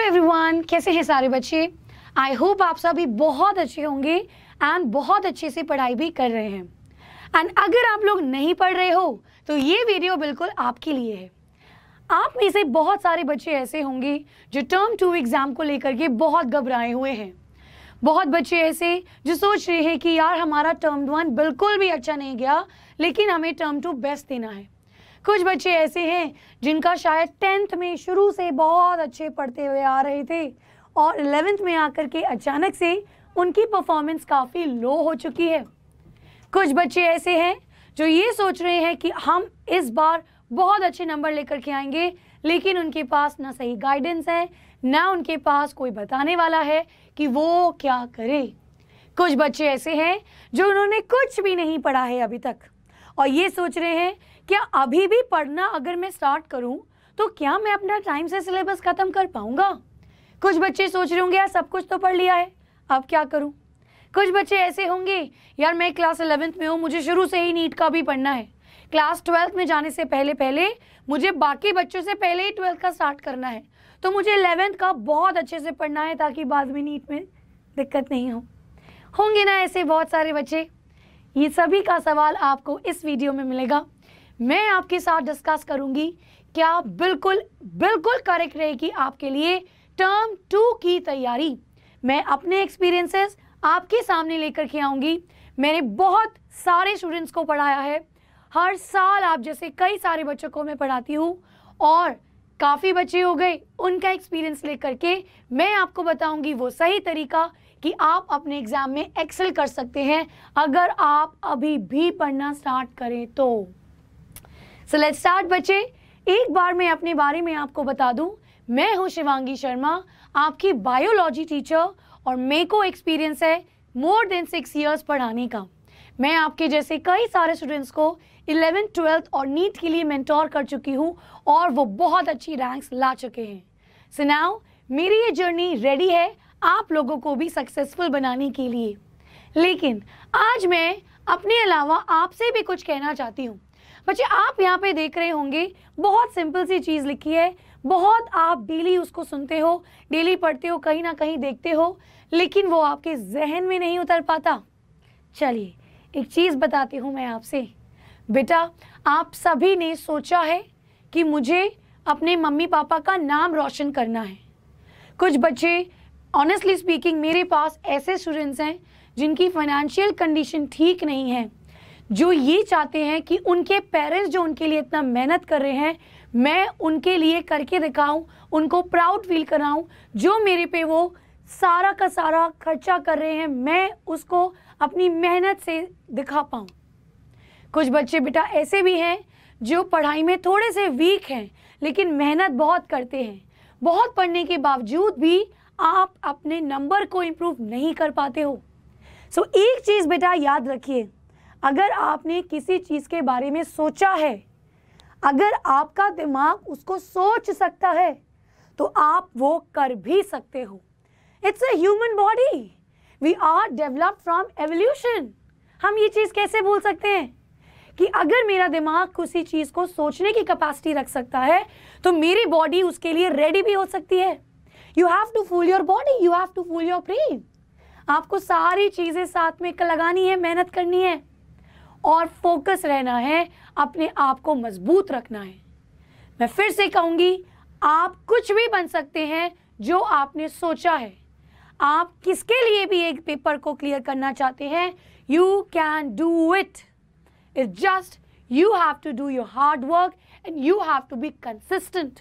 Everyone, कैसे हैं सारे बच्चे। आई होप आप सभी बहुत अच्छे होंगे एंड बहुत अच्छे से पढ़ाई भी कर रहे हैं। एंड अगर आप लोग नहीं पढ़ रहे हो तो ये वीडियो बिल्कुल आपके लिए है। आप में से बहुत सारे बच्चे ऐसे होंगे जो टर्म 2 एग्ज़ाम को लेकर के बहुत घबराए हुए हैं। बहुत बच्चे ऐसे जो सोच रहे हैं कि यार हमारा टर्म 1 बिल्कुल भी अच्छा नहीं गया, लेकिन हमें टर्म 2 बेस्ट देना है। कुछ बच्चे ऐसे हैं जिनका शायद 10th में शुरू से बहुत अच्छे पढ़ते हुए आ रहे थे और 11th में आकर के अचानक से उनकी परफॉर्मेंस काफ़ी लो हो चुकी है। कुछ बच्चे ऐसे हैं जो ये सोच रहे हैं कि हम इस बार बहुत अच्छे नंबर लेकर के आएंगे, लेकिन उनके पास ना सही गाइडेंस है, ना उनके पास कोई बताने वाला है कि वो क्या करे। कुछ बच्चे ऐसे हैं जो उन्होंने कुछ भी नहीं पढ़ा है अभी तक और ये सोच रहे हैं क्या अभी भी पढ़ना अगर मैं स्टार्ट करूं तो क्या मैं अपना टाइम से सिलेबस खत्म कर पाऊंगा। कुछ बच्चे सोच रहे होंगे यार सब कुछ तो पढ़ लिया है, अब क्या करूं। कुछ बच्चे ऐसे होंगे यार मैं क्लास 11th में हूं, मुझे शुरू से ही नीट का भी पढ़ना है, क्लास 12th में जाने से पहले मुझे बाकी बच्चों से पहले ही 12th का स्टार्ट करना है, तो मुझे 11th का बहुत अच्छे से पढ़ना है ताकि बाद में नीट में दिक्कत नहीं हो। होंगे ना ऐसे बहुत सारे बच्चे। ये सभी का सवाल आपको इस वीडियो में मिलेगा। मैं आपके साथ डिस्कस करूंगी क्या बिल्कुल करेक्ट रहेगी आपके लिए टर्म 2 की तैयारी। मैं अपने एक्सपीरियंसेस आपके सामने लेकर के आऊंगी। मैंने बहुत सारे स्टूडेंट्स को पढ़ाया है, हर साल आप जैसे कई सारे बच्चों को मैं पढ़ाती हूँ और काफ़ी बच्चे हो गए। उनका एक्सपीरियंस लेकर के मैं आपको बताऊंगी वो सही तरीका कि आप अपने एग्ज़ाम में एक्सेल कर सकते हैं अगर आप अभी भी पढ़ना स्टार्ट करें तो। सो लेट्स स्टार्ट बच्चे। एक बार मैं अपने बारे में आपको बता दूं, मैं हूं शिवांगी शर्मा, आपकी बायोलॉजी टीचर, और मेरे को एक्सपीरियंस है मोर देन 6 इयर्स पढ़ाने का। मैं आपके जैसे कई सारे स्टूडेंट्स को 11th 12th और नीट के लिए मेंटोर कर चुकी हूं और वो बहुत अच्छी रैंक्स ला चुके हैं। सो नाउ मेरी ये जर्नी रेडी है आप लोगों को भी सक्सेसफुल बनाने के लिए। लेकिन आज मैं अपने अलावा आपसे भी कुछ कहना चाहती हूँ। बच्चे आप यहाँ पे देख रहे होंगे बहुत सिंपल सी चीज़ लिखी है, बहुत आप डेली उसको सुनते हो, डेली पढ़ते हो, कहीं ना कहीं देखते हो, लेकिन वो आपके जहन में नहीं उतर पाता। चलिए एक चीज़ बताती हूँ मैं आपसे। बेटा आप सभी ने सोचा है कि मुझे अपने मम्मी पापा का नाम रोशन करना है। कुछ बच्चे ऑनेस्टली स्पीकिंग मेरे पास ऐसे स्टूडेंट्स हैं जिनकी फाइनेंशियल कंडीशन ठीक नहीं है, जो ये चाहते हैं कि उनके पेरेंट्स जो उनके लिए इतना मेहनत कर रहे हैं मैं उनके लिए करके दिखाऊं, उनको प्राउड फील कराऊं। जो मेरे पे वो सारा का सारा खर्चा कर रहे हैं मैं उसको अपनी मेहनत से दिखा पाऊं। कुछ बच्चे बेटा ऐसे भी हैं जो पढ़ाई में थोड़े से वीक हैं लेकिन मेहनत बहुत करते हैं। बहुत पढ़ने के बावजूद भी आप अपने नंबर को इम्प्रूव नहीं कर पाते हो। सो एक चीज़ बेटा याद रखिए, अगर आपने किसी चीज़ के बारे में सोचा है, अगर आपका दिमाग उसको सोच सकता है तो आप वो कर भी सकते हो। It's a human body, we are developed from evolution. हम ये चीज़ कैसे भूल सकते हैं कि अगर मेरा दिमाग किसी चीज़ को सोचने की कैपेसिटी रख सकता है तो मेरी बॉडी उसके लिए रेडी भी हो सकती है। You have to fool your body, you have to fool your brain. आपको सारी चीज़ें साथ में लगानी है, मेहनत करनी है और फोकस रहना है, अपने आप को मजबूत रखना है। मैं फिर से कहूँगी आप कुछ भी बन सकते हैं जो आपने सोचा है। आप किसके लिए भी एक पेपर को क्लियर करना चाहते हैं, you can do it. It's just you have to do your hard work and you have to be consistent.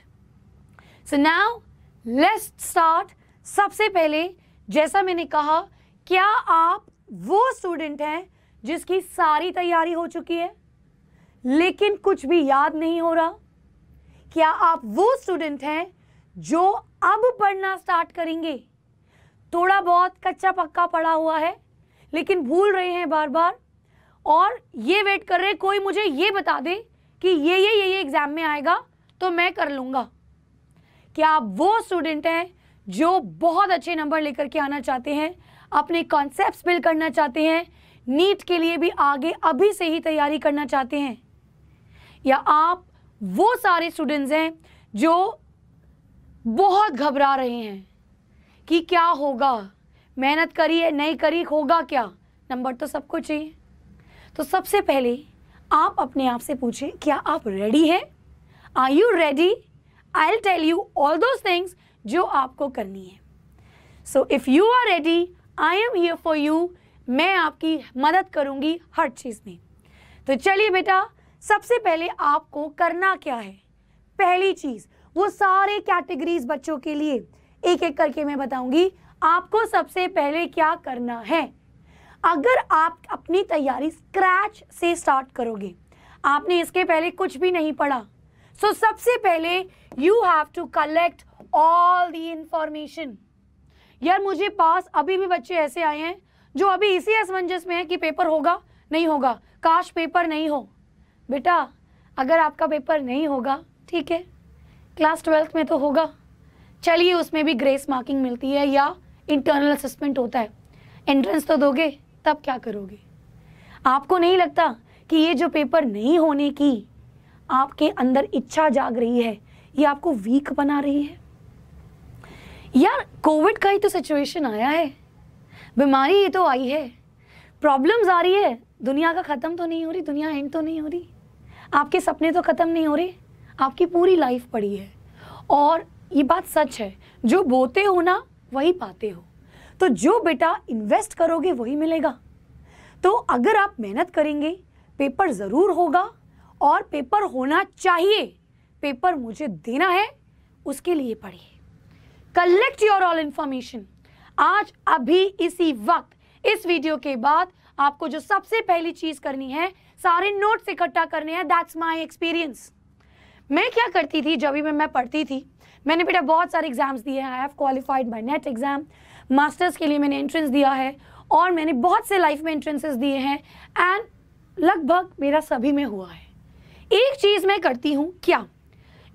So now let's start. सबसे पहले जैसा मैंने कहा, क्या आप वो स्टूडेंट हैं जिसकी सारी तैयारी हो चुकी है लेकिन कुछ भी याद नहीं हो रहा? क्या आप वो स्टूडेंट हैं जो अब पढ़ना स्टार्ट करेंगे? थोड़ा बहुत कच्चा पक्का पढ़ा हुआ है लेकिन भूल रहे हैं बार बार और ये वेट कर रहे हैं कोई मुझे ये बता दे कि ये एग्जाम में आएगा तो मैं कर लूँगा। क्या आप वो स्टूडेंट हैं जो बहुत अच्छे नंबर लेकर के आना चाहते हैं, अपने कॉन्सेप्ट्स बिल्ड करना चाहते हैं, नीट के लिए भी आगे अभी से ही तैयारी करना चाहते हैं? या आप वो सारे स्टूडेंट्स हैं जो बहुत घबरा रहे हैं कि क्या होगा, मेहनत करी है नहीं करी, होगा क्या, नंबर तो सबको चाहिए। तो सबसे पहले आप अपने आप से पूछें, क्या आप रेडी हैं? Are you ready? I will tell you all those things जो आपको करनी है। So if you are ready, I am here for you. मैं आपकी मदद करूंगी हर चीज में। तो चलिए बेटा, सबसे पहले आपको करना क्या है? पहली चीज, वो सारे कैटेगरीज बच्चों के लिए एक एक करके मैं बताऊंगी। आपको सबसे पहले क्या करना है? अगर आप अपनी तैयारी स्क्रैच से स्टार्ट करोगे, आपने इसके पहले कुछ भी नहीं पढ़ा, सो सबसे पहले you have to collect all the information. यार मुझे पास अभी भी बच्चे ऐसे आए हैं जो अभी इसी असमंजस में है कि पेपर होगा नहीं होगा, काश पेपर नहीं हो। बेटा अगर आपका पेपर नहीं होगा, ठीक है, क्लास 12th में तो होगा, चलिए उसमें भी ग्रेस मार्किंग मिलती है या इंटरनल असेसमेंट होता है, एंट्रेंस तो दोगे, तब क्या करोगे? आपको नहीं लगता कि ये जो पेपर नहीं होने की आपके अंदर इच्छा जाग रही है, ये आपको वीक बना रही है? यार कोविड का ही तो सिचुएशन आया है, बीमारी ये तो आई है, प्रॉब्लम्स आ रही है, दुनिया का ख़त्म तो नहीं हो रही, दुनिया एंड तो नहीं हो रही, आपके सपने तो ख़त्म नहीं हो रहे, आपकी पूरी लाइफ पड़ी है। और ये बात सच है, जो बोते हो ना वही पाते हो। तो जो बेटा इन्वेस्ट करोगे वही मिलेगा। तो अगर आप मेहनत करेंगे, पेपर ज़रूर होगा और पेपर होना चाहिए, पेपर मुझे देना है, उसके लिए पढ़िए। Collect your all information. आज अभी इसी वक्त इस वीडियो के बाद आपको जो सबसे पहली चीज करनी है, सारे नोट्स इकट्ठा करने हैं। That's my experience. मैं क्या करती थी जब भी मैं पढ़ती थी, मैंने बेटा बहुत सारे एग्जाम्स दिए हैं। I have qualified by net exam, masters के लिए मैंने एंट्रेंस दिया है और मैंने बहुत से लाइफ में एंट्रेंसेस दिए हैं एंड लगभग मेरा सभी में हुआ है। एक चीज मैं करती हूँ, क्या,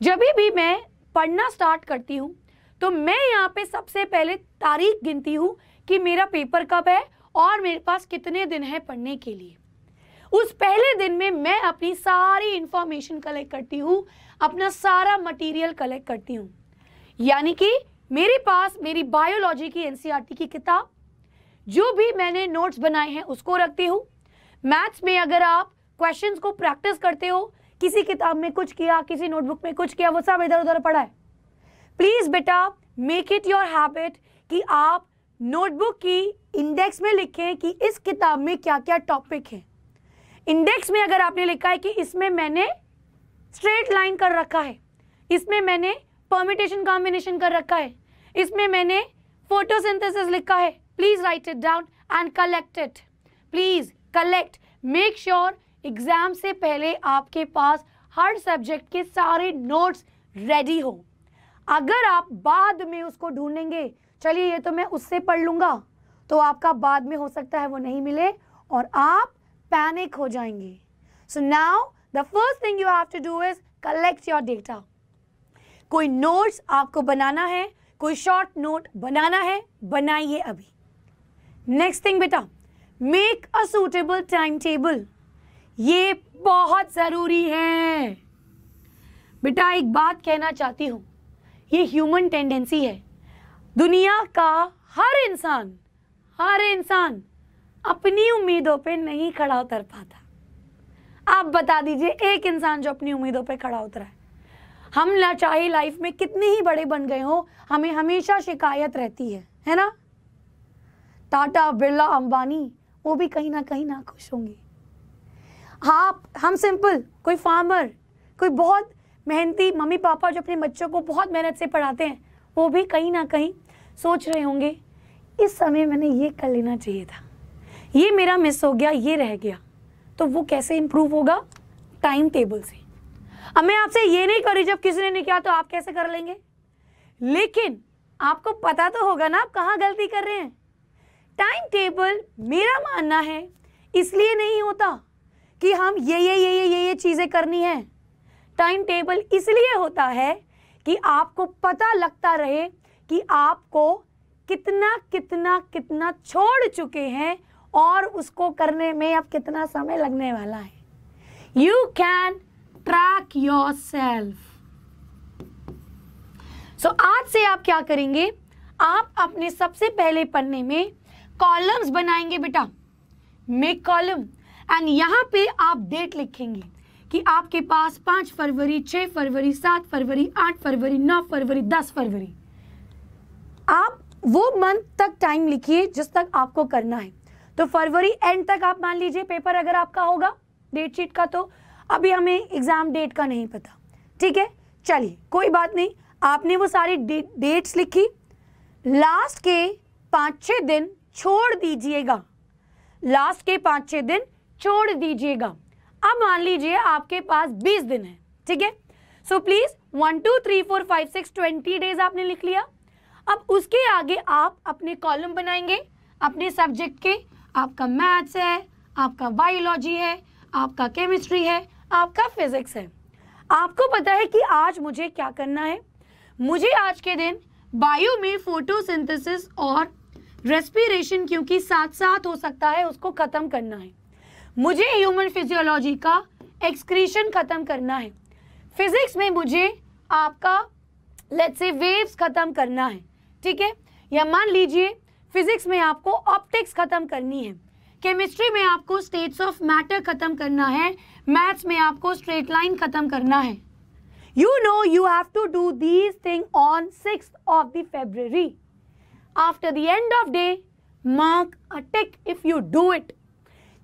जब भी मैं पढ़ना स्टार्ट करती हूँ तो मैं यहाँ पे सबसे पहले तारीख गिनती हूँ कि मेरा पेपर कब है और मेरे पास कितने दिन है पढ़ने के लिए। उस पहले दिन में मैं अपनी सारी इंफॉर्मेशन कलेक्ट करती हूँ, अपना सारा मटेरियल कलेक्ट करती हूँ। यानी कि मेरे पास मेरी बायोलॉजी की एनसीईआरटी की किताब, जो भी मैंने नोट्स बनाए हैं उसको रखती हूँ। मैथ्स में अगर आप क्वेश्चंस को प्रैक्टिस करते हो, किसी किताब में कुछ किया, किसी नोटबुक में कुछ किया, वो सब इधर उधर पढ़ा है। प्लीज बेटा मेक इट योर हैबिट कि आप नोटबुक की इंडेक्स में लिखें कि इस किताब में क्या क्या टॉपिक है। इंडेक्स में अगर आपने लिखा है कि इसमें मैंने स्ट्रेट लाइन कर रखा है, इसमें मैंने परम्यूटेशन कॉम्बिनेशन कर रखा है, इसमें मैंने फोटोसिंथेसिस लिखा है, please right it down and collect it. Please collect, make sure exam से पहले आपके पास हर सब्जेक्ट के सारे नोट्स रेडी हो। अगर आप बाद में उसको ढूंढेंगे, चलिए ये तो मैं उससे पढ़ लूंगा, तो आपका बाद में हो सकता है वो नहीं मिले और आप पैनिक हो जाएंगे। So now the first thing you have to do is collect your data. कोई नोट्स आपको बनाना है, कोई शॉर्ट नोट बनाना है, बनाइए अभी। नेक्स्ट थिंग बेटा, make a suitable time table. ये बहुत जरूरी है बेटा। एक बात कहना चाहती हूं, ये ह्यूमन टेंडेंसी है। दुनिया का हर इंसान अपनी उम्मीदों पे नहीं खड़ा उतर पाता। आप बता दीजिए एक इंसान जो अपनी उम्मीदों पे खड़ा उतरा है। हम ना चाहे लाइफ में कितने ही बड़े बन गए हो, हमें हमेशा शिकायत रहती है ना। टाटा, बिरला, अंबानी, वो भी कहीं ना खुश होंगे। हाँ, हम सिंपल, कोई फार्मर, कोई बहुत मेहनती मम्मी पापा जो अपने बच्चों को बहुत मेहनत से पढ़ाते हैं, वो भी कहीं ना कहीं सोच रहे होंगे इस समय मैंने ये कर लेना चाहिए था, ये मेरा मिस हो गया, ये रह गया। तो वो कैसे इंप्रूव होगा? टाइम टेबल से। अब मैं आपसे ये नहीं कर रही जब किसी ने नहीं किया तो आप कैसे कर लेंगे, लेकिन आपको पता तो होगा ना आप कहाँ गलती कर रहे हैं। टाइम टेबल मेरा मानना है इसलिए नहीं होता कि हम ये चीज़ें करनी है। टाइम टेबल इसलिए होता है कि आपको पता लगता रहे कि आपको कितना छोड़ चुके हैं और उसको करने में अब कितना समय लगने वाला है। You can track yourself. So आज से आप क्या करेंगे, आप अपने सबसे पहले पन्ने में कॉलम्स बनाएंगे बेटा, मेक कॉलम, एंड यहाँ पे आप डेट लिखेंगे कि आपके पास 5 फरवरी, 6 फरवरी, 7 फरवरी, 8 फरवरी, 9 फरवरी, 10 फरवरी, आप वो मंथ तक टाइम लिखिए जिस तक आपको करना है। तो फरवरी एंड तक आप मान लीजिए पेपर अगर आपका होगा डेट शीट का, तो अभी हमें एग्जाम डेट का नहीं पता, ठीक है, चलिए कोई बात नहीं, आपने वो सारी डेट्स लिखी, लास्ट के 5-6 दिन छोड़ दीजिएगा, लास्ट के 5-6 दिन छोड़ दीजिएगा। अब मान लीजिए आपके पास 20 दिन है, ठीक है, सो प्लीज 1 2 3 4 5 6 20 डेज आपने लिख लिया। अब उसके आगे आप अपने कॉलम बनाएंगे अपने सब्जेक्ट के, आपका मैथ्स है, आपका बायोलॉजी है, आपका केमिस्ट्री है, आपका फिजिक्स है। आपको पता है कि आज मुझे क्या करना है, मुझे आज के दिन बायो में फोटोसिंथेसिस और रेस्पिरेशन, क्योंकि साथ साथ हो सकता है, उसको खत्म करना है। मुझे ह्यूमन फिजियोलॉजी का एक्सक्रीशन खत्म करना है। फिजिक्स में मुझे आपका लेट्स से वेव्स खत्म करना है, ठीक है, या मान लीजिए फिजिक्स में आपको ऑप्टिक्स खत्म करनी है, केमिस्ट्री में आपको स्टेट्स ऑफ मैटर खत्म करना है, मैथ्स में आपको स्ट्रेट लाइन खत्म करना है। You know you have to do these things on 6th of the February. After the end of day, mark a tick if you do it.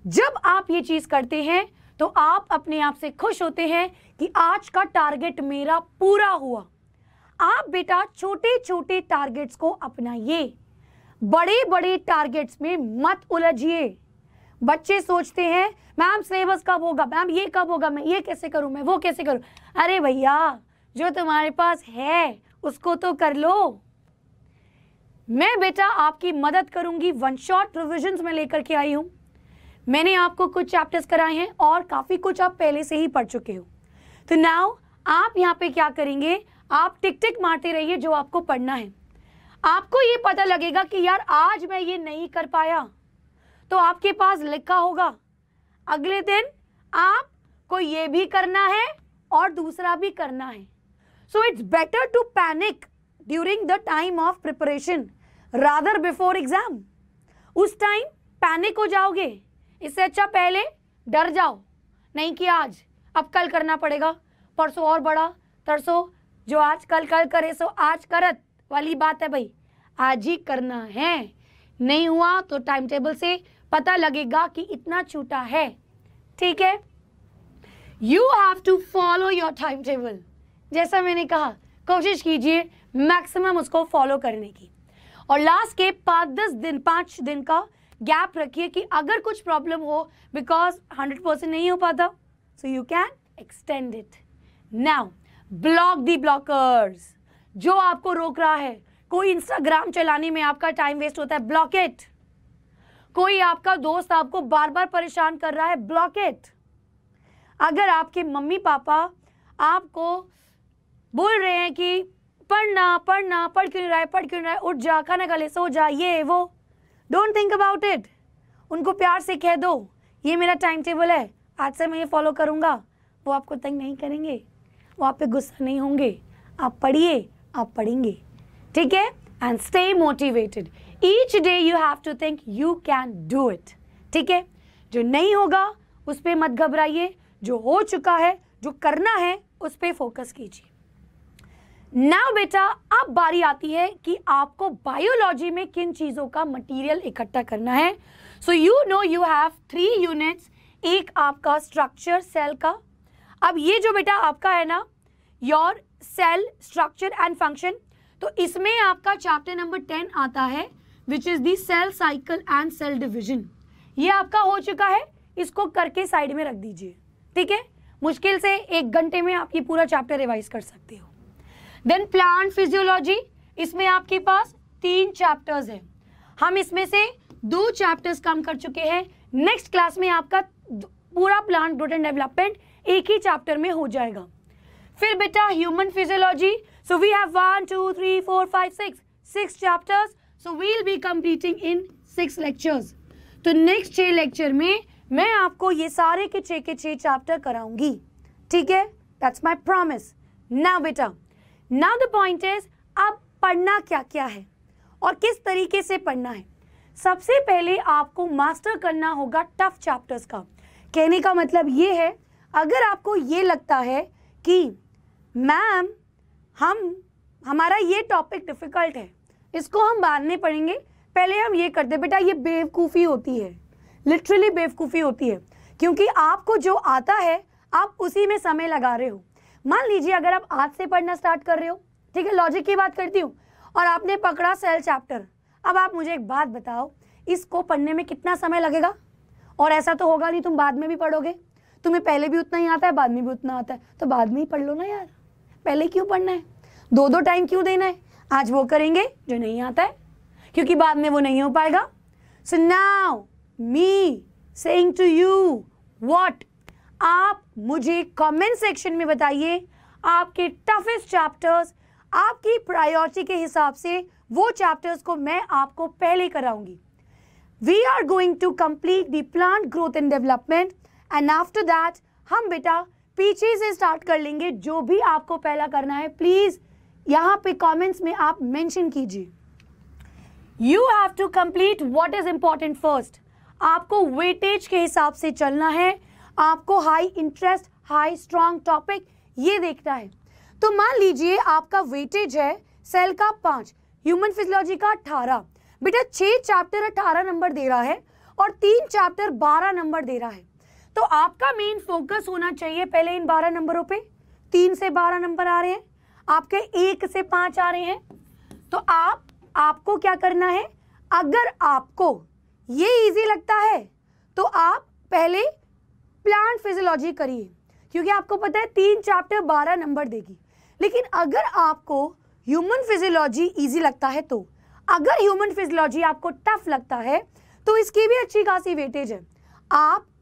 जब आप ये चीज करते हैं तो आप अपने आप से खुश होते हैं कि आज का टारगेट मेरा पूरा हुआ। आप बेटा छोटे छोटे टारगेट्स को अपनाइए, बड़े बड़े टारगेट्स में मत उलझिए। बच्चे सोचते हैं मैम सिलेबस कब होगा, मैम ये कब होगा, मैं ये कैसे करूं, मैं वो कैसे करूं। अरे भैया जो तुम्हारे पास है उसको तो कर लो। मैं बेटा आपकी मदद करूंगी, वन शॉट रिविजन्स में लेकर के आई हूं। मैंने आपको कुछ चैप्टर्स कराए हैं और काफी कुछ आप पहले से ही पढ़ चुके हो। तो नाउ आप यहाँ पे क्या करेंगे, आप टिक टिक मारते रहिए जो आपको पढ़ना है। आपको ये पता लगेगा कि यार आज मैं ये नहीं कर पाया, तो आपके पास लिखा होगा अगले दिन आपको ये भी करना है और दूसरा भी करना है। So it's better to panic during the time of preparation rather before exam. उस टाइम पैनिक हो जाओगे, इससे अच्छा पहले डर जाओ, नहीं कि आज अब कल करना पड़ेगा, परसों और बड़ा, तरसों जो आज कल कल करे सो आज करत वाली बात है भाई, आज ही करना है। नहीं हुआ तो टाइम टेबल से पता लगेगा कि इतना छूटा है, ठीक है। You have to follow your time table. जैसा मैंने कहा कोशिश कीजिए मैक्सिमम उसको फॉलो करने की, और लास्ट के 5 दिन का गैप रखिए कि अगर कुछ प्रॉब्लम हो, बिकॉज 100% नहीं हो पाता, so you can extend it. Now block the blockers, जो आपको रोक रहा है। कोई इंस्टाग्राम चलाने में आपका टाइम वेस्ट होता है, ब्लॉक इट। कोई आपका दोस्त आपको बार बार परेशान कर रहा है, ब्लॉक इट। अगर आपके मम्मी पापा आपको बोल रहे हैं कि पढ़ना पढ़ना, पढ़ क्यों नहीं रहा है, पढ़ क्यों नहीं रहा है, उठ जा, खाना खा ले, सो जा, ये वो, डोंट थिंक अबाउट इट। उनको प्यार से कह दो ये मेरा टाइम टेबल है, आज से मैं ये फॉलो करूंगा। वो आपको तंग नहीं करेंगे, वो आप पे गुस्सा नहीं होंगे। आप पढ़िए, आप पढ़ेंगे, ठीक है। And stay motivated. Each day you have to think you can do it, ठीक है। जो नहीं होगा उस पर मत घबराइए, जो हो चुका है, जो करना है, उस पर फोकस कीजिए। नाउ बेटा अब बारी आती है कि आपको बायोलॉजी में किन चीज़ों का मटेरियल इकट्ठा करना है। So you know you have 3 units. एक आपका स्ट्रक्चर सेल का। अब ये जो बेटा आपका है ना your cell structure and function, तो इसमें आपका चैप्टर नंबर 10 आता है which is the cell cycle and cell division. ये आपका हो चुका है, इसको करके साइड में रख दीजिए, ठीक है। मुश्किल से 1 घंटे में आप ये पूरा चैप्टर रिवाइज कर सकते हो। देन प्लांट फिजियोलॉजी, इसमें आपके पास 3 चैप्टर्स हैं। हम इसमें से 2 चैप्टर्स कम कर चुके हैं। नेक्स्ट क्लास में आपका पूरा प्लांट ग्रोथ एंड डेवलपमेंट एक ही चैप्टर में हो जाएगा। फिर बेटा human physiology, so we have 1 2 3 4 5 6 chapters, so we will be completing in 6 lectures. तो नेक्स्ट 6 लेक्चर में मैं आपको ये सारे के 6 चैप्टर कराऊंगी, ठीक है। That's my promise. नाउ बेटा, नाउ द पॉइंट इज अब पढ़ना क्या क्या है और किस तरीके से पढ़ना है। सबसे पहले आपको मास्टर करना होगा टफ चैप्टर्स का। कहने का मतलब ये है, अगर आपको ये लगता है कि मैम हमारा ये टॉपिक डिफ़िकल्ट है, इसको हम बाद में पढ़ेंगे, पहले हम ये करते, बेटा ये बेवकूफ़ी होती है, लिटरली बेवकूफ़ी होती है, क्योंकि आपको जो आता है आप उसी में समय लगा रहे हो। मान लीजिए अगर आप आज से पढ़ना स्टार्ट कर रहे हो, ठीक है, लॉजिक की बात करती हूँ, और आपने पकड़ा सेल चैप्टर। अब आप मुझे एक बात बताओ, इसको पढ़ने में कितना समय लगेगा? और ऐसा तो होगा नहीं तुम बाद में भी पढ़ोगे, तुम्हें पहले भी उतना ही आता है, बाद में भी उतना आता है, तो बाद में ही पढ़ लो ना यार, पहले क्यों पढ़ना है, दो टाइम क्यों देना है? आज वो करेंगे जो नहीं आता है, क्योंकि बाद में वो नहीं हो पाएगा। So now me saying to you what, आप मुझे कमेंट सेक्शन में बताइए आपके टफेस्ट चैप्टर्स, आपकी प्रायोरिटी के हिसाब से वो चैप्टर्स को मैं आपको पहले कराऊंगी। We are going to complete the plant growth and development and after that हम बेटा पीछे से स्टार्ट कर लेंगे। जो भी आपको पहला करना है प्लीज यहाँ पे कमेंट्स में आप मेंशन कीजिए। You have to complete what is important first. आपको वेटेज के हिसाब से चलना है, आपको high interest, high strong topic ये देखना है। तो मान लीजिए आपका वेटेज है सेल का 5, ह्यूमन फिजियोलॉजी का 18, बेटा 6 चैप्टर 18 नंबर दे रहा है और 3 चैप्टर 12 नंबर दे रहा है, तो आपका मेन फोकस होना चाहिए पहले इन 12 नंबरों पे। 3 से 12 नंबर आ रहे हैं, आपके 1 से 5 आ रहे हैं, तो आपको क्या करना है, अगर आपको ये इजी लगता है तो आप पहले प्लांट फिजियोलॉजी करिए, क्योंकि आपको पता है 3 चैप्टर 12 नंबर देगी। लेकिन अगर आपको ह्यूमन फिजियोलॉजी इजी लगता है, तो अगर ह्यूमन फिजियोलॉजी आपको टफ लगता है तो इसकी भी अच्छी खासी वेटेज है।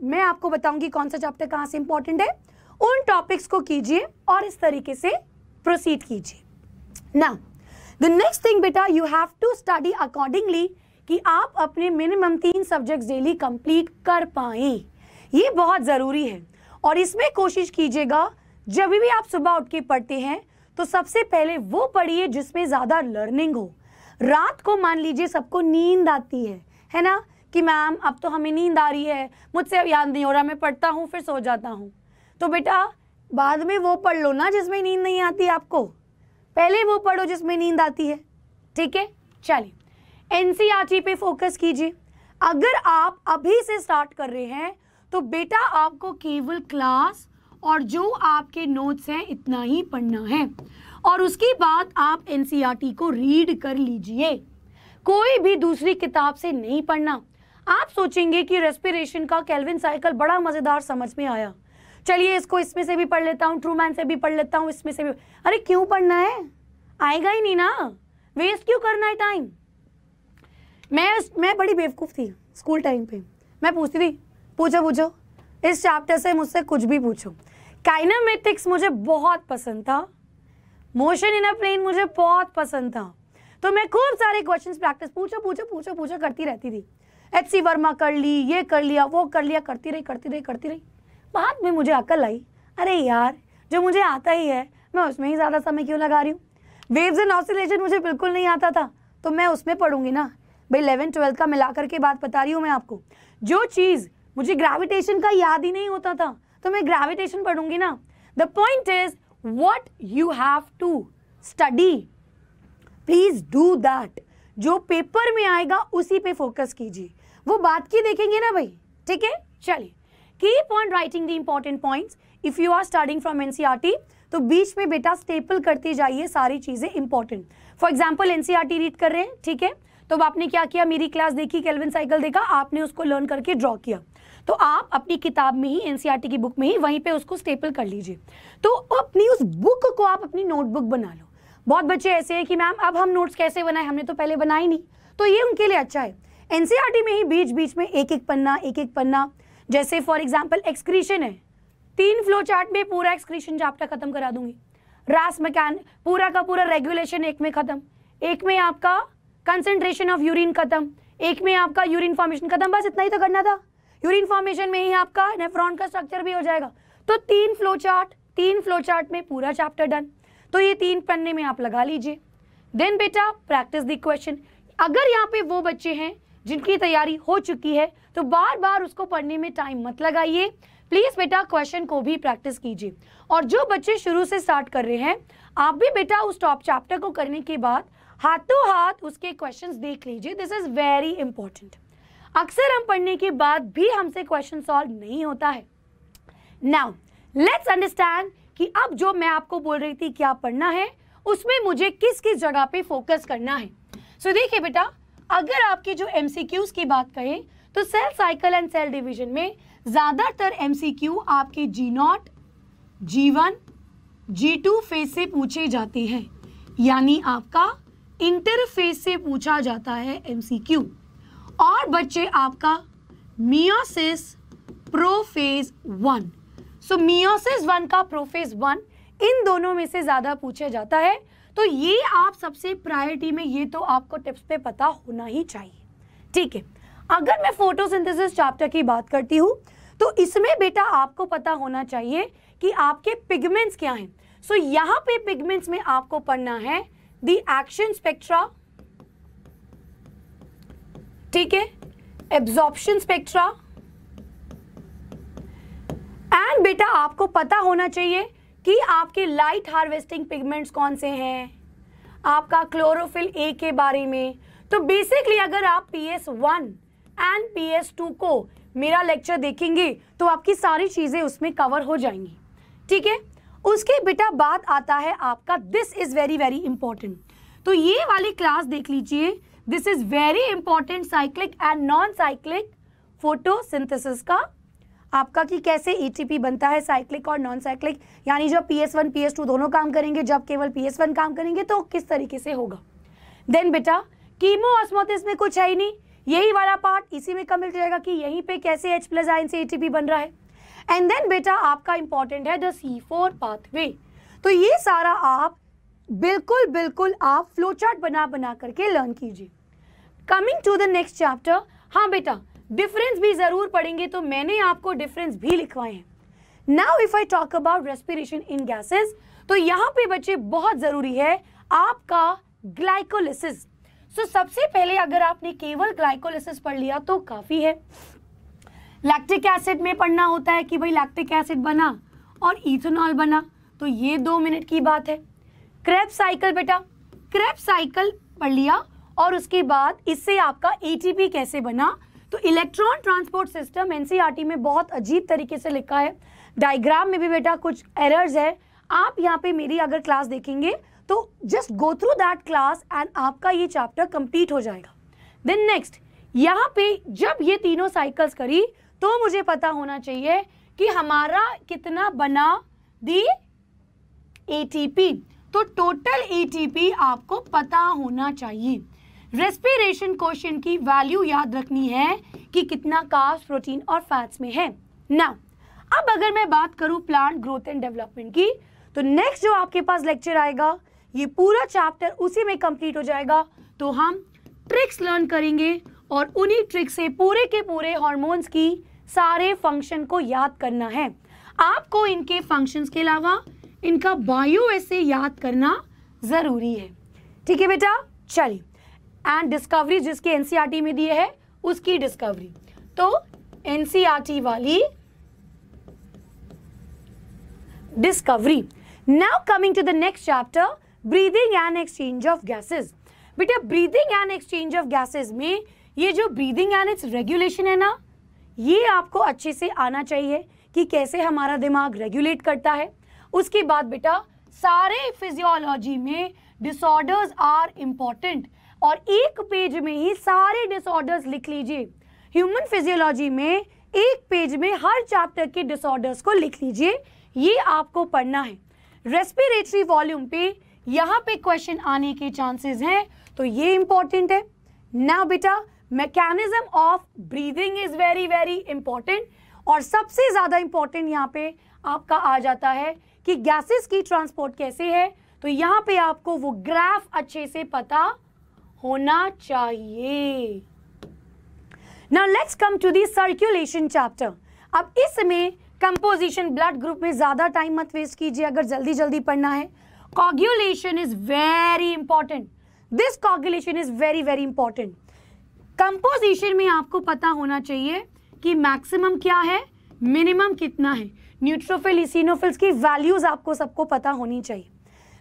मैं आपको बताऊंगी कौन सा चैप्टर कहाँ से इंपॉर्टेंट है, उन टॉपिक्स को कीजिए और इस तरीके से प्रोसीड कीजिए। नाउ द नेक्स्ट थिंग बेटा, you have to study accordingly कि आप अपने मिनिमम 3 सब्जेक्ट्स डेली कंप्लीट कर पाएं, ये बहुत ज़रूरी है। और इसमें कोशिश कीजिएगा जब भी आप सुबह उठ के पढ़ते हैं तो सबसे पहले वो पढ़िए जिसमें ज़्यादा लर्निंग हो। रात को मान लीजिए सबको नींद आती है ना, कि मैम अब तो हमें नींद आ रही है, मुझसे अब याद नहीं हो रहा, मैं पढ़ता हूँ फिर सो जाता हूँ। तो बेटा बाद में वो पढ़ लो ना जिसमें नींद नहीं आती आपको, पहले वो पढ़ो जिसमें नींद आती है, ठीक है। चलिए एनसीईआरटी पे फोकस कीजिए। अगर आप अभी से स्टार्ट कर रहे हैं तो बेटा आपको केवल क्लास और जो आपके नोट्स हैं इतना ही पढ़ना है, और उसके बाद आप एनसीईआरटी को रीड कर लीजिए, कोई भी दूसरी किताब से नहीं पढ़ना। आप सोचेंगे कि रेस्पिरेशन का केल्विन साइकिल बड़ा मज़ेदार समझ में आया, चलिए इसको इसमें से भी पढ़ लेता हूँ, ट्रूमैन से भी पढ़ लेता हूँ, इसमें से भी। अरे क्यों पढ़ना है, आएगा ही नहीं ना, वेस्ट क्यों करना है टाइम। मैं बड़ी बेवकूफ़ थी स्कूल टाइम पे, मैं पूछती थी पूछो इस चैप्टर से मुझसे कुछ भी पूछो। काइनेमेटिक्स मुझे बहुत पसंद था, मोशन इन अ प्लेन मुझे बहुत पसंद था, तो मैं खूब सारे क्वेश्चंस प्रैक्टिस पूछो करती रहती थी। एच.सी. वर्मा कर ली, ये कर लिया, वो कर लिया, करती रही। बाद में मुझे अकल आई, अरे यार जो मुझे आता ही है मैं उसमें ही ज़्यादा समय क्यों लगा रही हूँ। वेव्स एंड ऑसिलेशन मुझे बिल्कुल नहीं आता था, तो मैं उसमें पढ़ूंगी ना भाई। 11th-12th का मिला करके बात बता रही हूँ मैं आपको। जो चीज़ मुझे ग्रेविटेशन का याद ही नहीं होता था तो मैं ग्रेविटेशन पढ़ूंगी ना। The point is what you have to study, please do that. जो पेपर में आएगा उसी पे फोकस कीजिए, वो बात की देखेंगे ना भाई, ठीक है। चलिए keep on writing the important points if you are starting from NCERT, तो बीच में बेटा स्टेपल करती जाइए सारी चीजें important. For example NCERT read कर रहे हैं, ठीक है, तो आपने क्या किया, मेरी क्लास देखी, केल्विन साइकिल देखा, आपने उसको लर्न करके ड्रॉ किया, तो आप अपनी किताब में ही एनसीईआरटी की बुक में ही वहीं पे उसको स्टेपल कर लीजिए। तो अपनी उस बुक को आप अपनी नोटबुक बना लो। बहुत बच्चे ऐसे हैं कि मैम अब हम नोट्स कैसे बनाए, हमने तो पहले बनाए नहीं, तो ये उनके लिए अच्छा है। एनसीईआरटी में ही बीच बीच में एक एक पन्ना, जैसे फॉर एग्जाम्पल एक्सक्रीशन है, 3 फ्लो चार्ट में पूरा एक्सक्रीशन चैप्टर खत्म करा दूंगी। रास मैकेन पूरा का पूरा रेगुलेशन एक में खत्म, एक में आपका कंसंट्रेशन ऑफ यूरिन खत्म, एक में आपका यूरिन फॉर्मेशन खत्म, बस इतना ही तो करना था। यूरिन फॉर्मेशन में ही आपका नेफ्रॉन का स्ट्रक्चर भी हो जाएगा। तो 3 फ्लो चार्ट में पूरा चैप्टर डन। तो ये 3 पन्ने में आप लगा लीजिए। देन बेटा प्रैक्टिस द क्वेश्चन। अगर यहाँ पे वो बच्चे हैं जिनकी तैयारी हो चुकी है तो बार बार उसको पढ़ने में टाइम मत लगाइए, प्लीज बेटा क्वेश्चन को भी प्रैक्टिस कीजिए। और जो बच्चे शुरू से स्टार्ट कर रहे हैं, आप भी बेटा उस टॉप चैप्टर को करने के बाद हाथों हाथ उसके क्वेश्चंस देख लीजिए। This is very important. अक्सर हम पढ़ने के बाद भी हमसे क्वेश्चन सॉल्व नहीं होता है। नाउ लेट्स अंडरस्टैंड कि अब जो मैं आपको बोल रही थी क्या पढ़ना है, उसमें मुझे किस किस जगह पे फोकस करना है। सो देखिए बेटा, अगर आपकी जो एमसीक्यूज की बात करें तो cell cycle and cell division में ज्यादातर एमसीक्यू आपके G0, G1, G2 फेज से पूछे जाते हैं, यानी आपका इंटरफेज से पूछा जाता है एमसीक्यू। और बच्चे आपका मियोसिस प्रोफेज 1, सो मियोसिस 1 का प्रोफेज 1, इन दोनों में से ज्यादा पूछा जाता है। तो ये आप सबसे प्रायोरिटी में, ये तो आपको टिप्स पे पता होना ही चाहिए, ठीक है। अगर मैं फोटोसिंथेसिस चैप्टर की बात करती हूँ तो इसमें बेटा आपको पता होना चाहिए कि आपके पिगमेंट्स क्या हैं। सो यहाँ पे पिगमेंट्स में आपको पढ़ना है द एक्शन स्पेक्ट्रा, ठीक है, एब्जॉर्प्शन स्पेक्ट्रा, एंड बेटा आपको पता होना चाहिए कि आपके लाइट हार्वेस्टिंग पिगमेंट्स कौन से हैं, आपका क्लोरोफिल ए के बारे में। तो बेसिकली अगर आप PS1 एंड PS2 को मेरा लेक्चर देखेंगे तो आपकी सारी चीजें उसमें कवर हो जाएंगी, ठीक है। उसके बेटा बात आता है आपका, this is very very important. तो ये वाली क्लास देख लीजिए, this is very important, cyclic and non cyclic photosynthesis का आपका, कि कैसे एटीपी बनता है, साइक्लिक और नॉन साइक्लिक, यानी जब PS1 PS2 दोनों काम करेंगे, जब केवल PS1 काम करेंगे तो किस तरीके से होगा। देन बेटा कीमो ऑस्मोसिस में कुछ है ही नहीं, यही वाला पार्ट इसी में कमिट जाएगा कि यहीं पे कैसे H+ आयन से एटीपी बन रहा है। एंड देन बेटा आपका इंपॉर्टेंट है द C4 पाथवे। तो ये सारा आप बिल्कुल आप फ्लो चार्ट बना करके लर्न कीजिए। Coming to the next chapter, हाँ बेटा डिफरेंस भी जरूर पढ़ेंगे, तो मैंने आपको डिफरेंस भी लिखवाए हैं। Now if I talk about respiration in gases, तो यहाँ पे बच्चे बहुत जरूरी है आपका ग्लाइकोलिसिस। सो सबसे पहले अगर आपने केवल ग्लाइकोलिसिस पढ़ लिया तो काफी है। लैक्टिक एसिड में पढ़ना होता है कि भाई लैक्टिक एसिड बना और इथेनॉल बना, तो ये 2 मिनट की बात है। क्रेब्स साइकिल बेटा, क्रेब्स साइकिल पढ़ लिया और उसके बाद इससे आपका एटीपी कैसे बना। तो इलेक्ट्रॉन ट्रांसपोर्ट सिस्टम एनसीईआरटी में बहुत अजीब तरीके से लिखा है, डायग्राम में भी बेटा कुछ एरर्स है। आप यहाँ पे मेरी अगर क्लास देखेंगे तो just go through that class and आपका ये चैप्टर कंप्लीट हो जाएगा। देन नेक्स्ट, यहाँ पे जब ये तीनों साइकिल्स करी तो मुझे पता होना चाहिए कि हमारा कितना बना दी एटीपी, तो टोटल एटीपी आपको पता होना चाहिए। रेस्पिरेशन क्वेश्चन की वैल्यू याद रखनी है कि कितना कार्ब्स, प्रोटीन और फैट्स में है। नाउ अब अगर मैं बात करूं प्लांट ग्रोथ एंड डेवलपमेंट की, तो नेक्स्ट जो आपके पास लेक्चर आएगा ये पूरा चैप्टर उसी में कंप्लीट हो जाएगा। तो हम ट्रिक्स लर्न करेंगे और उन्हीं ट्रिक्स से पूरे के पूरे हार्मोन्स की सारे फंक्शन को याद करना है। आपको इनके फंक्शंस के अलावा इनका बायो एसे याद करना जरूरी है, ठीक है बेटा। चलिए, एंड डिस्कवरी जिसके एनसीईआरटी में दिए है उसकी डिस्कवरी, तो एनसीईआरटी वाली discovery. Now coming to the next chapter, breathing and exchange of gases. बेटा breathing and exchange of gases में ये जो ब्रीदिंग एंड इट्स रेगुलेशन है ना, ये आपको अच्छे से आना चाहिए कि कैसे हमारा दिमाग रेगुलेट करता है। उसके बाद बेटा सारे फिजियोलॉजी में डिसऑर्डर्स आर इंपॉर्टेंट, और एक पेज में ही सारे डिसऑर्डर्स लिख लीजिए। ह्यूमन फिजियोलॉजी में एक पेज में हर चैप्टर के डिसऑर्डर्स को लिख लीजिए, ये आपको पढ़ना है। रेस्पिरेटरी वॉल्यूम पे यहाँ पे क्वेश्चन आने के चांसेस हैं, तो ये इंपॉर्टेंट है। नाउ बेटा mechanism of breathing is very very important, और सबसे ज्यादा इंपॉर्टेंट यहाँ पे आपका आ जाता है कि गैसेस की ट्रांसपोर्ट कैसे है, तो यहाँ पे आपको वो ग्राफ अच्छे से पता होना चाहिए। Now let's come to the circulation chapter. अब इसमें कंपोजिशन ब्लड ग्रुप में ज्यादा टाइम मत वेस्ट कीजिए अगर जल्दी जल्दी पढ़ना है। Coagulation is very important, this coagulation is very very important. Composition में आपको पता होना चाहिए कि मैक्सिमम क्या है, मिनिमम कितना है, न्यूट्रोफिल इसिनोफिल्स की वैल्यूज आपको सबको पता होनी चाहिए।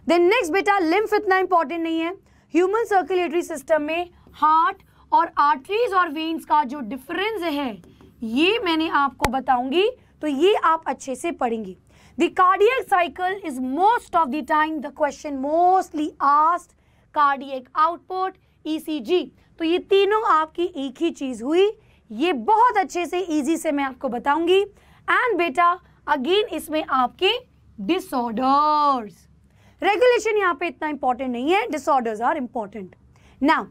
देन नेक्स्ट बेटा, लिम्फ इतना इंपॉर्टेंट नहीं है। ह्यूमन सर्कुलेटरी सिस्टम में हार्ट और आर्टरीज और वेन्स का जो डिफरेंस है ये मैंने आपको बताऊंगी, तो ये आप अच्छे से पढ़ेंगे। The cardiac cycle is most of the time the question mostly asked, cardiac output, ECG, तो ये तीनों आपकी एक ही चीज हुई। ये बहुत अच्छे से इजी से मैं आपको बताऊंगी। एंड बेटा अगेन इसमें आपके डिसऑर्डर्स, रेगुलेशन यहाँ पे इतना इंपॉर्टेंट नहीं है, disorders are important. Now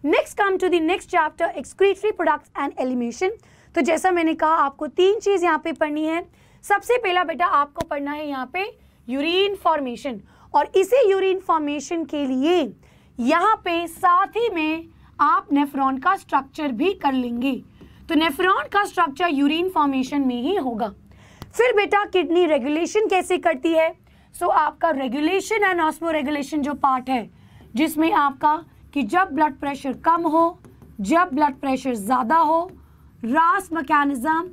next come to the next chapter, excretory products and elimination. तो जैसा मैंने कहा आपको तीन चीज यहाँ पे पढ़नी है। सबसे पहला बेटा आपको पढ़ना है यहाँ पे यूरिन फॉर्मेशन, और इसे यूरिन फॉर्मेशन के लिए यहाँ पे साथ ही में आप नेफ्रॉन का स्ट्रक्चर भी कर लेंगे। तो नेफ्रॉन का स्ट्रक्चर यूरिन फॉर्मेशन में ही होगा। फिर बेटा किडनी रेगुलेशन कैसे करती है, सो आपका रेगुलेशन एंड ऑस्मो रेगुलेशन जो पार्ट है, जिसमें आपका कि जब ब्लड प्रेशर कम हो, जब ब्लड प्रेशर ज़्यादा हो, रास मैकेनिज्म,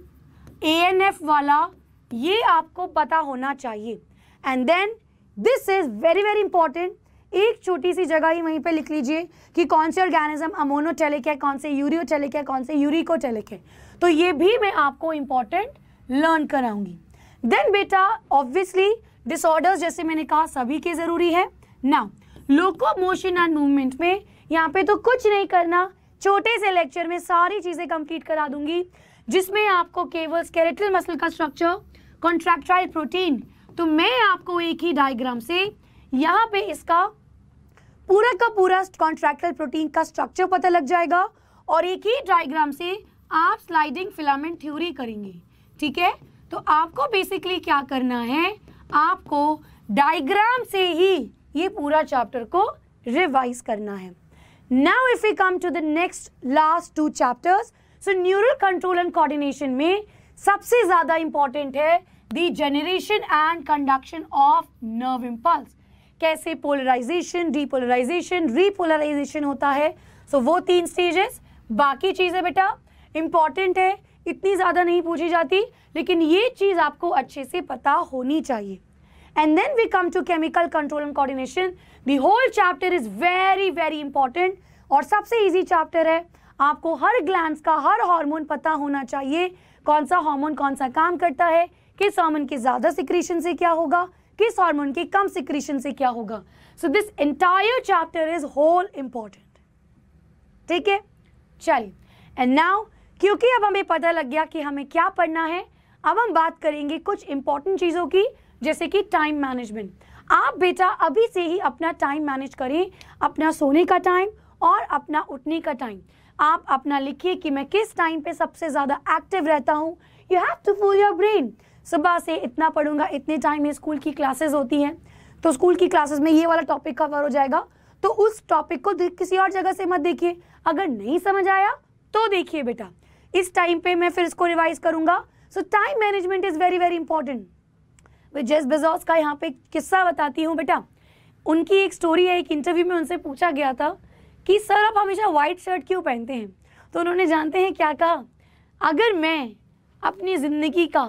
एएनएफ वाला, ये आपको पता होना चाहिए। And then this is very very important. एक छोटी सी जगह ही वहीं पे लिख लीजिए कि कौन से ऑर्गेनिज्म अमोनोटेलिक है, कौन से यूरियोटेलिक है, कौन से यूरिकोटेलिक है, तो ये भी मैं आपको इंपॉर्टेंट लर्न कराऊंगी। देन बेटा ऑब्वियसली डिसऑर्डर्स जैसे मैंने कहा सभी के जरूरी है। नाउ लोकोमोशन एंड मूवमेंट में यहाँ पे तो कुछ नहीं करना, छोटे से लेक्चर में सारी चीजें कंप्लीट करा दूंगी, जिसमें आपको केवल स्केलेटल मसल का स्ट्रक्चर, कॉन्ट्रैक्टाइल प्रोटीन, तो मैं आपको एक ही डायग्राम से यहाँ पे इसका पूरा का पूरा कॉन्ट्रैक्टाइल प्रोटीन का स्ट्रक्चर पता लग जाएगा, और एक ही डायग्राम से आप स्लाइडिंग फिलामेंट थ्योरी करेंगे। ठीक है, तो आपको बेसिकली क्या करना है, आपको डायग्राम से ही ये पूरा चैप्टर को रिवाइज करना है। Now if we come to the next last two chapters, so neural control and coordination में सबसे ज्यादा इंपॉर्टेंट है the generation and conduction of nerve impulse. कैसे पोलराइजेशन, डीपोलराइजेशन, रीपोलराइजेशन होता है, सो वो तीन स्टेजेस। बाकी चीजें बेटा इंपॉर्टेंट है, इतनी ज्यादा नहीं पूछी जाती, लेकिन ये चीज आपको अच्छे से पता होनी चाहिए। And then we come to chemical control and coordination. The whole chapter is very very important और सबसे इजी चैप्टर है। आपको हर ग्लैंड्स का हर हार्मोन पता होना चाहिए, कौन सा हार्मोन कौन सा काम करता है, किस हार्मोन के ज्यादा सिक्रीशन से क्या होगा, किस हार्मोन के कम सिक्रीशन से क्या होगा। So this entire chapter is whole important. ठीक है, चलिए। एंड नाउ क्योंकि अब हमें पता लग गया कि हमें क्या पढ़ना है, अब हम बात करेंगे कुछ इंपॉर्टेंट चीज़ों की, जैसे कि टाइम मैनेजमेंट। आप बेटा अभी से ही अपना टाइम मैनेज करें, अपना सोने का टाइम और अपना उठने का टाइम। आप अपना लिखिए कि मैं किस टाइम पे सबसे ज़्यादा एक्टिव रहता हूँ। You have to fool your brain. सुबह से इतना पढ़ूंगा, इतने टाइम में स्कूल की क्लासेस होती हैं, तो स्कूल की क्लासेस में ये वाला टॉपिक कवर हो जाएगा, तो उस टॉपिक को किसी और जगह से मत देखिए। अगर नहीं समझ आया तो देखिए बेटा इस टाइम पे मैं फिर इसको रिवाइज करूंगा। सो time management is very very important. Jeff Bezos का यहाँ पे किस्सा बताती हूँ बेटा। उनकी एक स्टोरी है, एक इंटरव्यू में उनसे पूछा गया था कि सर आप हमेशा वाइट शर्ट क्यों पहनते हैं, तो उन्होंने जानते हैं क्या कहा, अगर मैं अपनी ज़िंदगी का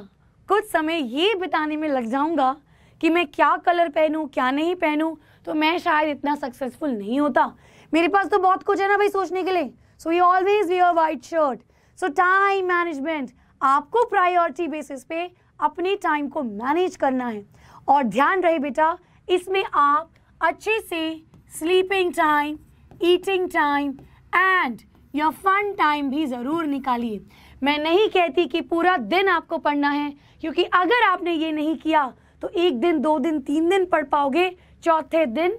कुछ समय ये बताने में लग जाऊंगा कि मैं क्या कलर पहनूं क्या नहीं पहनूं, तो मैं शायद इतना सक्सेसफुल नहीं होता। मेरे पास तो बहुत कुछ है ना भाई सोचने के लिए। So you always wear white shirt. So time management, आपको प्रायोरिटी बेसिस पे अपने टाइम को मैनेज करना है। और ध्यान रहे बेटा इसमें आप अच्छे से sleeping time, eating time and your fun time भी ज़रूर निकालिए। मैं नहीं कहती कि पूरा दिन आपको पढ़ना है, क्योंकि अगर आपने ये नहीं किया तो एक दिन, दो दिन, तीन दिन पढ़ पाओगे, चौथे दिन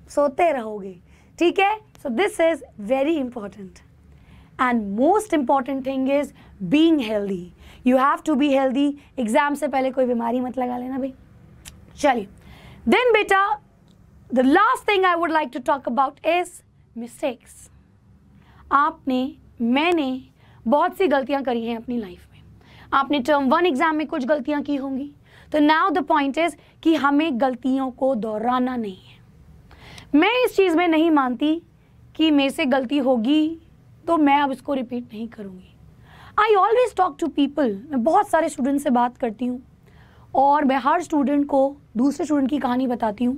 सोते रहोगे। ठीक है, so this is very important and most important thing is being healthy. You have to be healthy. Exam से पहले कोई बीमारी मत लगा लेना भाई। चलिए, देन बेटा the last thing I would like to talk about is mistakes. आपने, मैंने बहुत सी गलतियां करी हैं अपनी लाइफ में। आपने टर्म 1 एग्जाम में कुछ गलतियां की होंगी, तो नाउ द पॉइंट इज कि हमें गलतियों को दोहराना नहीं है। मैं इस चीज़ में नहीं मानती कि मेरे से गलती होगी तो मैं अब इसको रिपीट नहीं करूँगी। I always talk to people, मैं बहुत सारे स्टूडेंट से बात करती हूँ और मैं हर स्टूडेंट को दूसरे स्टूडेंट की कहानी बताती हूँ,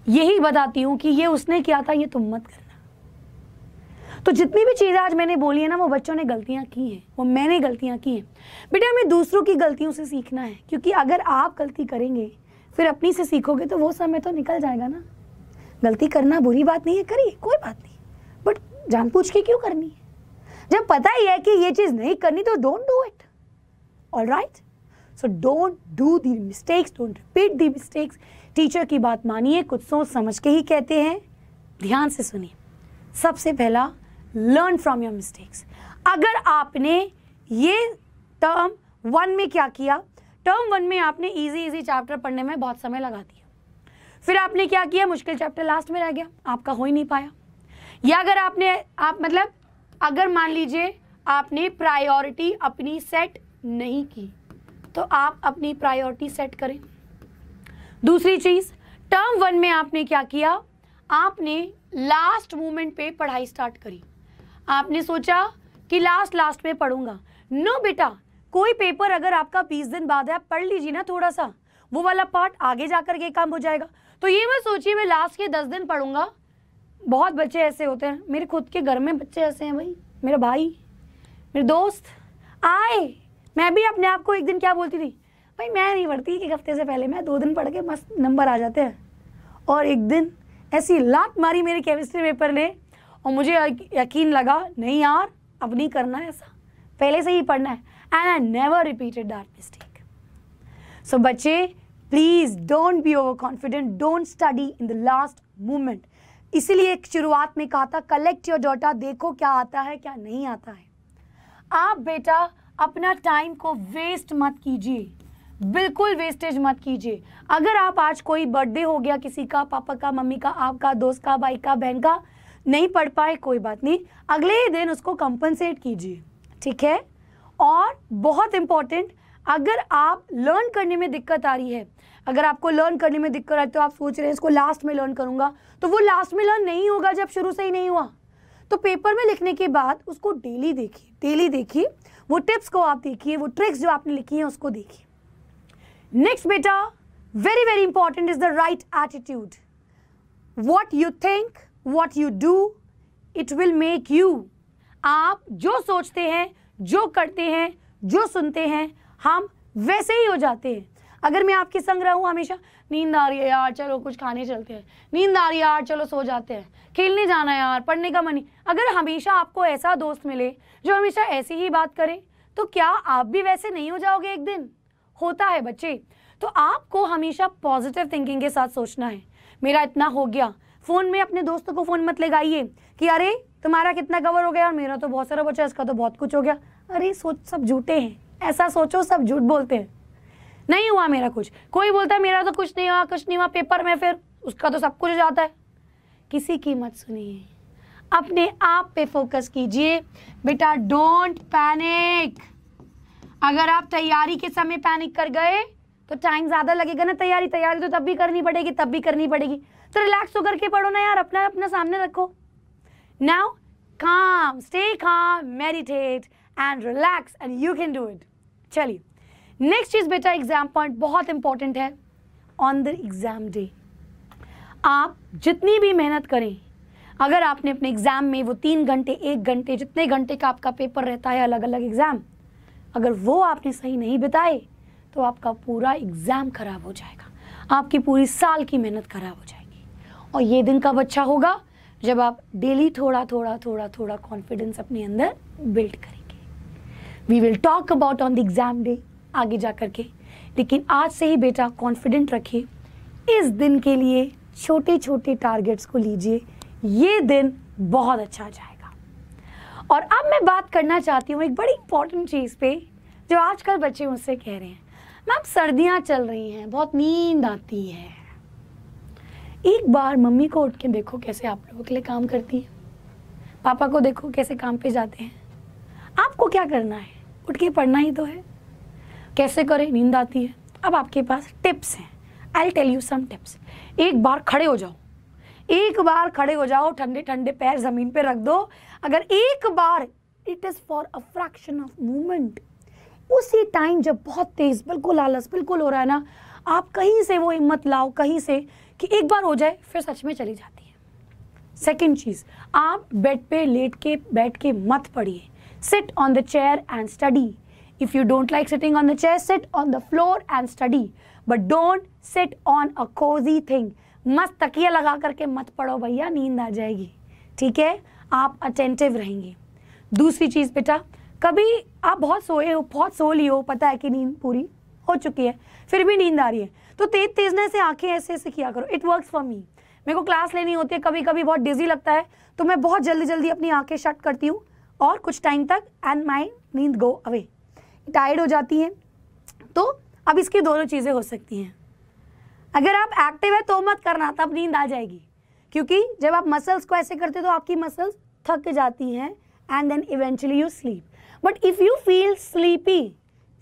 यही बताती हूँ कि ये उसने किया था, ये तुम मत करना। तो जितनी भी चीज़ें आज मैंने बोली है ना, वो बच्चों ने गलतियाँ की हैं, वो मैंने गलतियाँ की हैं। बेटा हमें दूसरों की गलतियों से सीखना है, क्योंकि अगर आप गलती करेंगे फिर अपनी से सीखोगे तो वो समय तो निकल जाएगा ना। गलती करना बुरी बात नहीं है, करिए, कोई बात नहीं, बट जानबूझ के क्यों करनी है? जब पता ही है कि ये चीज़ नहीं करनी तो don't do it. Alright, so don't do the mistakes, don't repeat the mistakes. Teacher की बात मानिए, कुछ सोच समझ के ही कहते हैं, ध्यान से सुनिए। सबसे पहला, लर्न फ्रॉम योर मिस्टेक्स। अगर आपने ये टर्म 1 में क्या किया, टर्म 1 में आपने इजी चैप्टर पढ़ने में बहुत समय लगा दिया, फिर आपने क्या किया, मुश्किल चैप्टर लास्ट में रह गया, आपका हो ही नहीं पाया। या अगर अगर मान लीजिए आपने प्रायोरिटी अपनी सेट नहीं की, तो आप अपनी प्रायोरिटी सेट करें। दूसरी चीज़, टर्म 1 में आपने क्या किया, आपने लास्ट मोमेंट पे पढ़ाई स्टार्ट करी। आपने सोचा कि लास्ट में पढ़ूंगा। नो बेटा, कोई पेपर अगर आपका 20 दिन बाद है, आप पढ़ लीजिए ना थोड़ा सा, वो वाला पार्ट आगे जाकर के काम हो जाएगा। तो ये मत सोचिए मैं लास्ट के 10 दिन पढ़ूंगा। बहुत बच्चे ऐसे होते हैं, मेरे खुद के घर में बच्चे ऐसे हैं भाई, मेरा भाई, मेरे दोस्त आए, मैं भी अपने आप को एक दिन क्या बोलती थी, भाई मैं नहीं पढ़ती, एक हफ्ते से पहले मैं 2 दिन पढ़ के मस्त नंबर आ जाते हैं। और एक दिन ऐसी लात मारी मेरे केमिस्ट्री पेपर ने और मुझे यकीन लगा नहीं यार अब नहीं करना है ऐसा, पहले से ही पढ़ना है। And I never repeated that mistake. So बच्चे please don't be over confident, don't study in the last moment. इसीलिए शुरुआत में कहा था कलेक्ट योर डाटा, देखो क्या आता है क्या नहीं आता है। आप बेटा अपना टाइम को वेस्ट मत कीजिए, बिल्कुल वेस्टेज मत कीजिए। अगर आप आज कोई बर्थडे हो गया किसी का, पापा का, मम्मी का, आपका, दोस्त का, भाई का, बहन का, नहीं पढ़ पाए कोई बात नहीं, अगले ही दिन उसको कंपनसेट कीजिए, ठीक है। और बहुत इंपॉर्टेंट, अगर आप लर्न करने में दिक्कत आ रही है, अगर आपको लर्न करने में दिक्कत आए तो आप सोच रहे हैं इसको लास्ट में लर्न करूंगा, तो वो लास्ट में लर्न नहीं होगा जब शुरू से ही नहीं हुआ। तो पेपर में लिखने के बाद उसको डेली देखिए, वो टिप्स को आप देखिए, वो ट्रिक्स जो आपने लिखी हैं उसको देखिए। नेक्स्ट बेटा, very important is the right attitude. What you think, what you do, it will make you. आप जो सोचते हैं, जो करते हैं, जो सुनते हैं, हम वैसे ही हो जाते हैं। अगर मैं आपके संग रहूं हमेशा, नींद आ रही है यार चलो कुछ खाने चलते हैं, नींद आ रही है यार चलो सो जाते हैं, खेलने जाना है यार, पढ़ने का मन नहीं, अगर हमेशा आपको ऐसा दोस्त मिले जो हमेशा ऐसी ही बात करे, तो क्या आप भी वैसे नहीं हो जाओगे एक दिन? होता है बच्चे। तो आपको हमेशा पॉजिटिव थिंकिंग के साथ सोचना है। मेरा इतना हो गया, फ़ोन में अपने दोस्तों को फ़ोन मत लगाइए कि अरे तुम्हारा कितना कवर हो गया और मेरा तो बहुत सारा बचा, इसका तो बहुत कुछ हो गया। अरे सोच, सब झूठे हैं, ऐसा सोचो सब झूठ बोलते हैं। नहीं हुआ मेरा कुछ, कोई बोलता है मेरा तो कुछ नहीं हुआ पेपर में, फिर उसका तो सब कुछ हो जाता है। किसी की मत सुनिए, अपने आप पे फोकस कीजिए बेटा, डोंट पैनिक। अगर आप तैयारी के समय पैनिक कर गए तो टाइम ज़्यादा लगेगा ना। तैयारी तो तब भी करनी पड़ेगी, तो रिलैक्स होकर के पढ़ो ना यार, अपना सामने रखो। Now calm, stay calm, meditate and relax and you can do it। चलिए नेक्स्ट चीज बेटा, एग्जाम पॉइंट बहुत इंपॉर्टेंट है। ऑन द एग्जाम डे आप जितनी भी मेहनत करें, अगर आपने अपने एग्जाम में वो 3 घंटे 1 घंटे जितने घंटे का आपका पेपर रहता है अलग अलग एग्जाम, अगर वो आपने सही नहीं बिताए तो आपका पूरा एग्जाम खराब हो जाएगा, आपकी पूरी साल की मेहनत खराब हो जाएगी। और ये दिन कब अच्छा होगा? जब आप डेली थोड़ा कॉन्फिडेंस अपने अंदर बिल्ड करेंगे। We will talk about on the exam day आगे जा कर के, लेकिन आज से ही बेटा कॉन्फिडेंट रखिए। इस दिन के लिए छोटे टारगेट्स को लीजिए, ये दिन बहुत अच्छा जाएगा। और अब मैं बात करना चाहती हूँ एक बड़ी इंपॉर्टेंट चीज़ पे, जो आजकल बच्चे मुझसे कह रहे हैं, मैम सर्दियाँ चल रही हैं, बहुत नींद आती है। एक बार मम्मी को उठ के देखो कैसे आप लोगों के लिए काम करती है, पापा को देखो कैसे काम पे जाते हैं। आपको क्या करना है? उठ के पढ़ना ही तो है। कैसे करें? नींद आती है। अब आपके पास टिप्स हैं, I will tell you some tips. एक बार खड़े हो जाओ, एक बार खड़े हो जाओ, ठंडे ठंडे पैर जमीन पे रख दो। अगर एक बार, it is for a fraction of moment, उसी टाइम जब बहुत तेज बिल्कुल आलस बिल्कुल हो रहा है ना, आप कहीं से वो हिम्मत लाओ कहीं से कि एक बार हो जाए, फिर सच में चली जाती है। सेकेंड चीज, आप बेड पे लेट के बैठ के मत पढ़िए। Sit on the chair and study. If you don't like sitting on the chair, sit on the floor and study, but don't sit on a cosy thing. मस्त तकिया लगा करके मत पढ़ो भैया, नींद आ जाएगी, ठीक है? आप अटेंटिव रहेंगे। दूसरी चीज बेटा, कभी आप बहुत सोए हो, बहुत सो ली हो, पता है कि नींद पूरी हो चुकी है, फिर भी नींद आ रही है, तो तेज ना से आंखें ऐसे ऐसे किया करो। It works for me. मेरे को क्लास लेनी होती है, कभी कभी बहुत डिजी लगता है, तो मैं बहुत जल्दी जल्दी अपनी आंखें शट करती हूँ और कुछ टाइम तक एंड माई नींद गो अवे, टायर्ड हो जाती है। तो अब इसकी दोनों चीज़ें हो सकती हैं। अगर आप एक्टिव है तो मत करना, तब नींद आ जाएगी, क्योंकि जब आप मसल्स को ऐसे करते हो तो आपकी मसल्स थक जाती हैं and then eventually you sleep. But if you feel sleepy,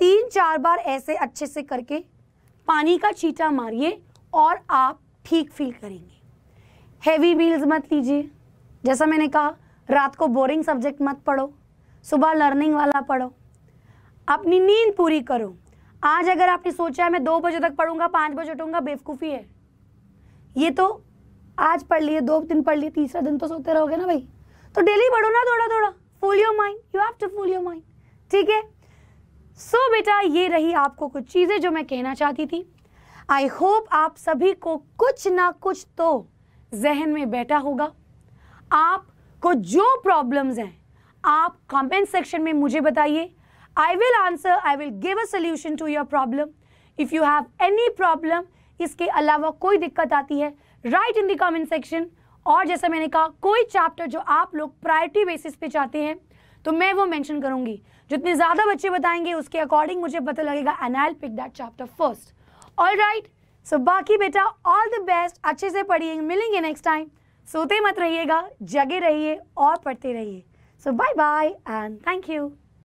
3-4 बार ऐसे अच्छे से करके पानी का छींटा मारिए और आप ठीक फील करेंगे। हैवी मील्स मत लीजिए, जैसा मैंने कहा, रात को बोरिंग सब्जेक्ट मत पढ़ो, सुबह लर्निंग वाला पढ़ो, अपनी नींद पूरी करो। आज अगर आपने सोचा है मैं 2 बजे तक पढ़ूंगा, 5 बजे उठूंगा, बेवकूफ़ी है। ये तो आज पढ़ लिए, 2 दिन पढ़ लिए, तीसरा दिन तो सोते रहोगे ना भाई। तो डेली पढ़ो ना थोड़ा थोड़ा, fool your mind, you have to fool your mind, ठीक है? सो बेटा, ये रही आपको कुछ चीज़ें जो मैं कहना चाहती थी। आई होप आप सभी को कुछ ना कुछ तो जहन में बैठा होगा। आपको जो प्रॉब्लम्स हैं आप कमेंट सेक्शन में मुझे बताइए। I will answer, I will give a solution to your problem. If you have any problem, इसके अलावा कोई दिक्कत आती है, write in the comment section। और जैसा मैंने कहा, कोई चैप्टर जो आप लोग प्रायोरिटी बेसिस पे चाहते हैं तो मैं वो मेंशन करूंगी। जितने ज़्यादा बच्चे बताएंगे उसके अकॉर्डिंग मुझे पता लगेगा and I'll pick that chapter first. All right? So बाकी बेटा all the best, अच्छे से पढ़िए, मिलेंगे नेक्स्ट टाइम। सोते मत रहिएगा, जगे रहिए और पढ़ते रहिए। So bye bye and thank you.